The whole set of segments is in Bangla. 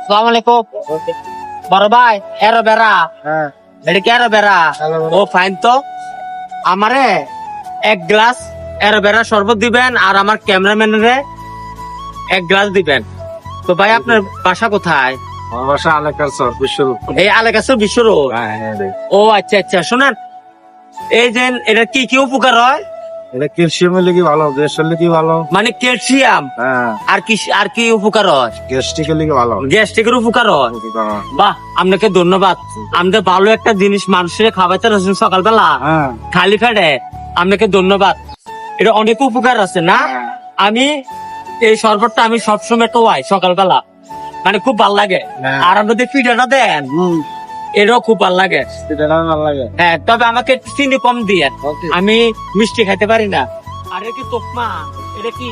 সালাম আলাইকুম বড় ভাই এরো বেড়া এটা কি এরো বেড়া ও ফাইন তো আমারে এক গ্লাস এরো বেড়া শরবত দিবেন আর আমার ক্যামেরাম্যানের এক গ্লাস দিবেন। তো ভাই আপনার বাসা কোথায়? আমার বাসা আলেকার চর বিশ্বরূপ। এই আলেকাসর বিশ্ব রোড। ও আচ্ছা আচ্ছা শোনেন, এই যে এটা কি কি উপকার হয়? এটা ক্যালসিয়ামের লেগে ভালো, গ্যাসের লেগে ভালো। মানে ক্যালসিয়াম হ্যাঁ, আর কি উপকার হয়? গ্যাস্ট্রিকের লেগে ভালো। গ্যাস্ট্রিকের উপকার হয়। বাহ, আপনাকে ধন্যবাদ। আমাদের ভালো একটা জিনিস মানুষের খাওয়াতে রয়েছেন সকালবেলা হ্যাঁ, খালি পেটে, আপনাকে ধন্যবাদ। এটা অনেক উপকার আছে না? আমি এই শরবতটা আমি সবসময় টোয়াই সকালবেলা, মানে খুব ভাল লাগে। হ্যাঁ। আর আপনাদের পিঠাটা দেন, এটাও খুব ভাল লাগে। এটা না ভালো লাগে। হ্যাঁ, তবে আমাকে একটু চিনি কম দিয়ে, Okay. আমি মিষ্টি খাইতে পারি না। আর এটা কি তোকমা? এটা কি?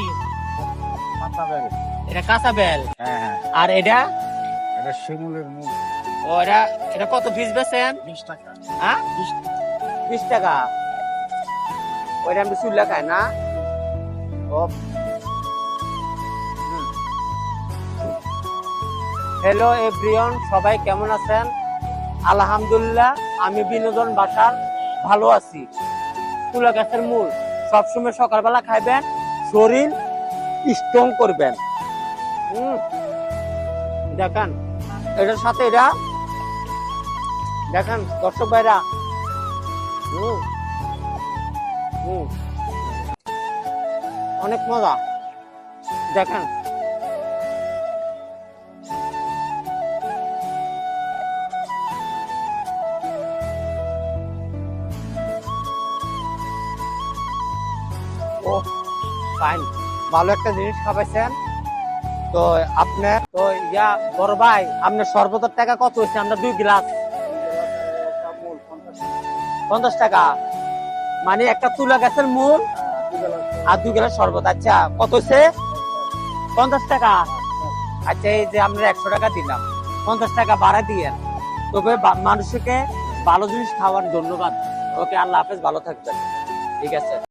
এটা কাঁচা বেল। হ্যাঁ, আর এটা এটা শিমুলের মুখ। ও এটা কত পিস বেচেন? 20 টাকা। হ্যাঁ 20 টাকা। ওইটা আমি চুল্লা খাই না। ও হ্যালো এভরিওয়ান, সবাই কেমন আছেন? আলহামদুলিল্লাহ, আমি বিনোদন বাসার ভালো আছি। তুলা গাছের মূল সবসময় সকালবেলা খাইবেন, শরীর স্ট্রং করবেন। দেখেন এটার সাথে এটা দেখেন দর্শক ভাইরা, অনেক মজা। দেখেন ও ফাইন, ভালো একটা জিনিস খাওয়াইছেন। তো আপনার তো ইয়া বড় ভাই, আপনার শরবতের টাকা কত হচ্ছে? আমরা 2 গ্লাস 50 টাকা, মানে একটা তুলা গাছের মূল আর 2 গ্লাস শরবত। আচ্ছা কত হচ্ছে? 50 টাকা। আচ্ছা এই যে আমরা 100 টাকা দিলাম, 50 টাকা বাড়া দিয়ে। তবে মানুষকে ভালো জিনিস খাওয়ার ধন্যবাদ। ওকে, আল্লাহ হাফেজ, ভালো থাকবেন। ঠিক আছে।